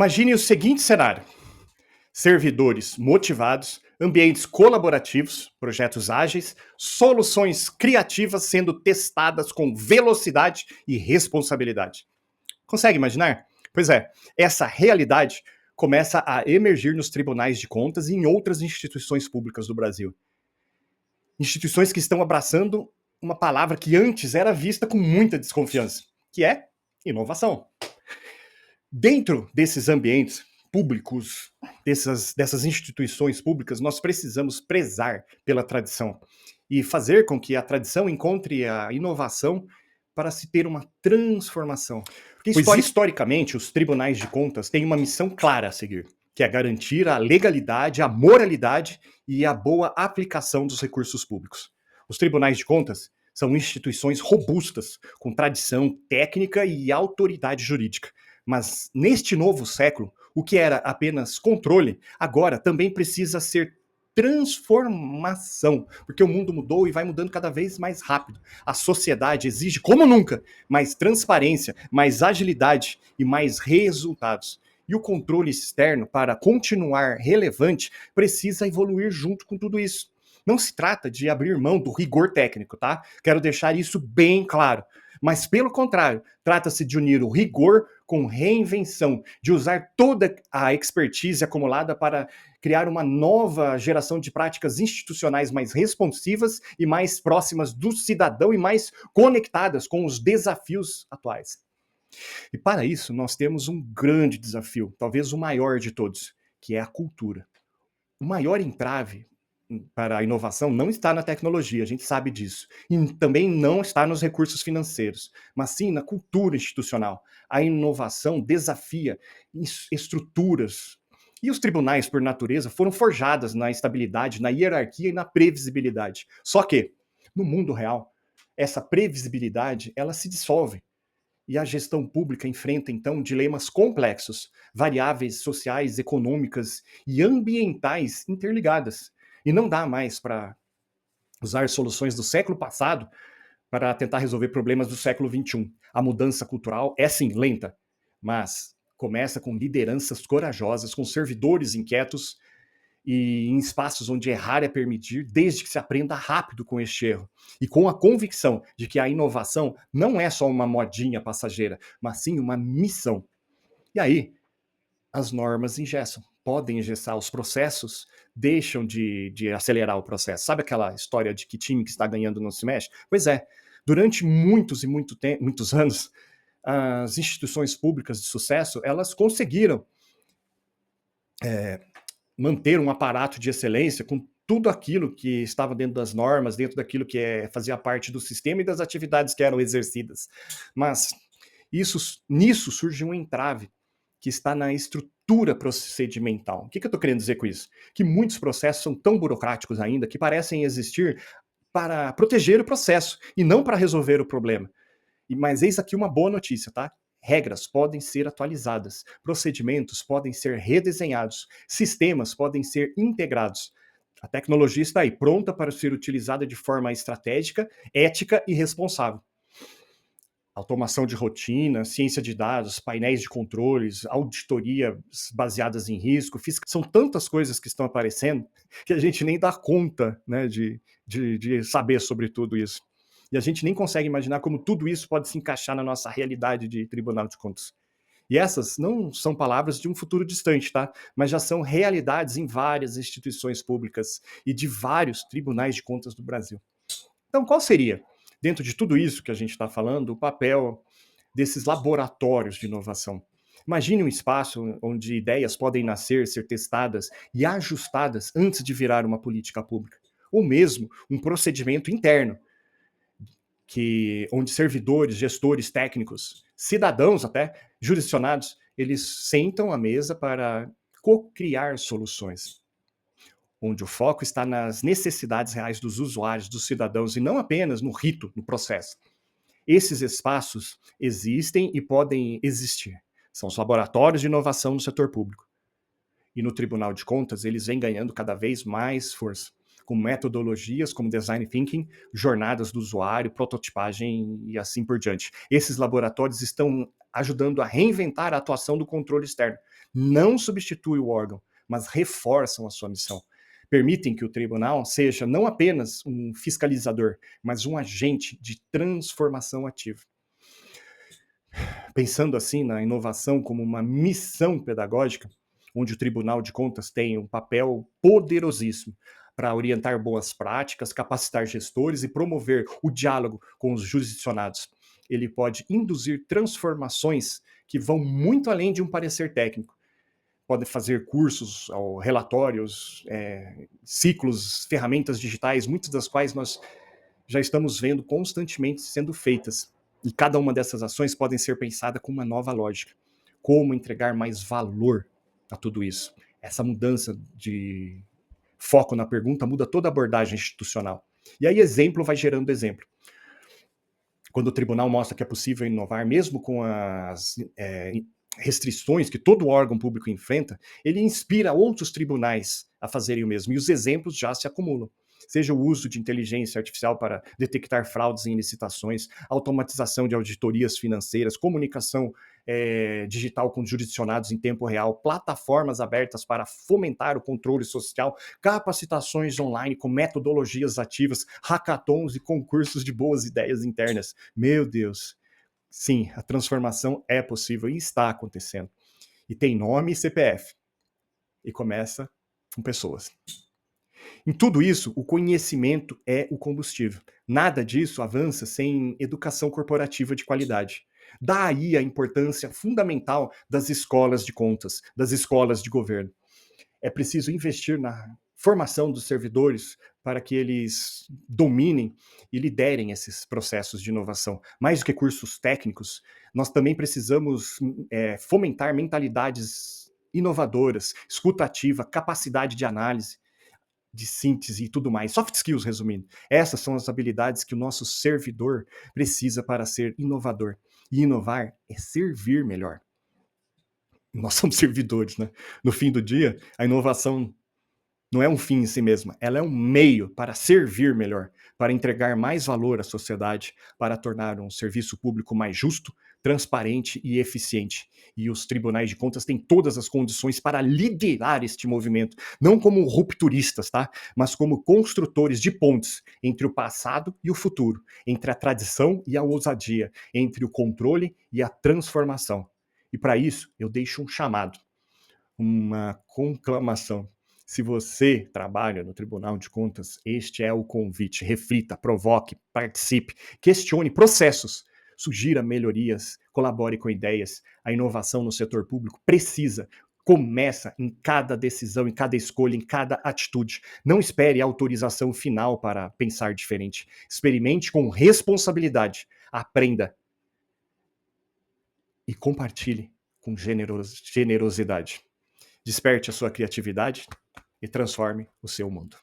Imagine o seguinte cenário: servidores motivados, ambientes colaborativos, projetos ágeis, soluções criativas sendo testadas com velocidade e responsabilidade. Consegue imaginar? Pois é, essa realidade começa a emergir nos tribunais de contas e em outras instituições públicas do Brasil. Instituições que estão abraçando uma palavra que antes era vista com muita desconfiança, que é inovação. Dentro desses ambientes públicos, dessas instituições públicas, nós precisamos prezar pela tradição e fazer com que a tradição encontre a inovação para se ter uma transformação. Porque historicamente, os tribunais de contas têm uma missão clara a seguir, que é garantir a legalidade, a moralidade e a boa aplicação dos recursos públicos. Os tribunais de contas são instituições robustas, com tradição técnica e autoridade jurídica. Mas neste novo século, o que era apenas controle, agora também precisa ser transformação, porque o mundo mudou e vai mudando cada vez mais rápido. A sociedade exige, como nunca, mais transparência, mais agilidade e mais resultados. E o controle externo, para continuar relevante, precisa evoluir junto com tudo isso. Não se trata de abrir mão do rigor técnico, tá? Quero deixar isso bem claro. Mas, pelo contrário, trata-se de unir o rigor com reinvenção, de usar toda a expertise acumulada para criar uma nova geração de práticas institucionais mais responsivas e mais próximas do cidadão e mais conectadas com os desafios atuais. E para isso, nós temos um grande desafio, talvez o maior de todos, que é a cultura. O maior entrave para a inovação não está na tecnologia, a gente sabe disso. E também não está nos recursos financeiros, mas sim na cultura institucional. A inovação desafia estruturas. E os tribunais, por natureza, foram forjados na estabilidade, na hierarquia e na previsibilidade. Só que, no mundo real, essa previsibilidade ela se dissolve. E a gestão pública enfrenta, então, dilemas complexos, variáveis sociais, econômicas e ambientais interligadas. E não dá mais para usar soluções do século passado para tentar resolver problemas do século XXI. A mudança cultural é, sim, lenta, mas começa com lideranças corajosas, com servidores inquietos e em espaços onde errar é permitir, desde que se aprenda rápido com este erro. E com a convicção de que a inovação não é só uma modinha passageira, mas sim uma missão. E aí, as normas engessam, podem engessar os processos, deixam de acelerar o processo. Sabe aquela história de que time que está ganhando não se mexe? Pois é, durante muitos anos, as instituições públicas de sucesso, elas conseguiram manter um aparato de excelência com tudo aquilo que estava dentro das normas, dentro daquilo que fazia parte do sistema e das atividades que eram exercidas. Mas nisso surge um entrave que está na estrutura procedimental. O que eu estou querendo dizer com isso? Que muitos processos são tão burocráticos ainda que parecem existir para proteger o processo e não para resolver o problema. Mas eis aqui uma boa notícia, tá? Regras podem ser atualizadas, procedimentos podem ser redesenhados, sistemas podem ser integrados. A tecnologia está aí, pronta para ser utilizada de forma estratégica, ética e responsável. Automação de rotina, ciência de dados, painéis de controles, auditorias baseadas em risco, são tantas coisas que estão aparecendo que a gente nem dá conta, né, de saber sobre tudo isso. E a gente nem consegue imaginar como tudo isso pode se encaixar na nossa realidade de Tribunal de Contas. E essas não são palavras de um futuro distante, tá? Mas já são realidades em várias instituições públicas e de vários tribunais de contas do Brasil. Então, qual seria, dentro de tudo isso que a gente está falando, o papel desses laboratórios de inovação? Imagine um espaço onde ideias podem nascer, ser testadas e ajustadas antes de virar uma política pública. Ou mesmo um procedimento interno, onde servidores, gestores, técnicos, cidadãos até, jurisdicionados, eles sentam à mesa para co-criar soluções, onde o foco está nas necessidades reais dos usuários, dos cidadãos, e não apenas no rito, no processo. Esses espaços existem e podem existir. São os laboratórios de inovação no setor público. E no Tribunal de Contas, eles vêm ganhando cada vez mais força, com metodologias como design thinking, jornadas do usuário, prototipagem e assim por diante. Esses laboratórios estão ajudando a reinventar a atuação do controle externo, não substitui o órgão, mas reforçam a sua missão. Permitem que o tribunal seja não apenas um fiscalizador, mas um agente de transformação ativa. Pensando assim na inovação como uma missão pedagógica, onde o Tribunal de Contas tem um papel poderosíssimo para orientar boas práticas, capacitar gestores e promover o diálogo com os jurisdicionados. Ele pode induzir transformações que vão muito além de um parecer técnico. Pode fazer cursos, relatórios, ciclos, ferramentas digitais, muitas das quais nós já estamos vendo constantemente sendo feitas. E cada uma dessas ações podem ser pensadas com uma nova lógica. Como entregar mais valor a tudo isso? Essa mudança de foco na pergunta muda toda a abordagem institucional. E aí exemplo vai gerando exemplo. Quando o tribunal mostra que é possível inovar, mesmo com as restrições que todo órgão público enfrenta, ele inspira outros tribunais a fazerem o mesmo. E os exemplos já se acumulam. Seja o uso de inteligência artificial para detectar fraudes em licitações, automatização de auditorias financeiras, comunicação digital com jurisdicionados em tempo real, plataformas abertas para fomentar o controle social, capacitações online com metodologias ativas, hackathons e concursos de boas ideias internas. Meu Deus! Sim, a transformação é possível e está acontecendo. E tem nome e CPF. E começa com pessoas. Em tudo isso, o conhecimento é o combustível. Nada disso avança sem educação corporativa de qualidade. Daí a importância fundamental das escolas de contas, das escolas de governo. É preciso investir na formação dos servidores para que eles dominem e liderem esses processos de inovação. Mais do que cursos técnicos, nós também precisamos fomentar mentalidades inovadoras, escuta ativa, capacidade de análise, de síntese e tudo mais. Soft skills, resumindo. Essas são as habilidades que o nosso servidor precisa para ser inovador. E inovar é servir melhor. Nós somos servidores, né? No fim do dia, a inovação não é um fim em si mesma, ela é um meio para servir melhor, para entregar mais valor à sociedade, para tornar um serviço público mais justo, transparente e eficiente. E os tribunais de contas têm todas as condições para liderar este movimento, não como rupturistas, tá? Mas como construtores de pontes entre o passado e o futuro, entre a tradição e a ousadia, entre o controle e a transformação. E para isso, eu deixo um chamado, uma conclamação. Se você trabalha no Tribunal de Contas, este é o convite. Reflita, provoque, participe, questione processos, sugira melhorias, colabore com ideias. A inovação no setor público começa em cada decisão, em cada escolha, em cada atitude. Não espere a autorização final para pensar diferente. Experimente com responsabilidade. Aprenda e compartilhe com generosidade. Desperte a sua criatividade e transforme o seu mundo.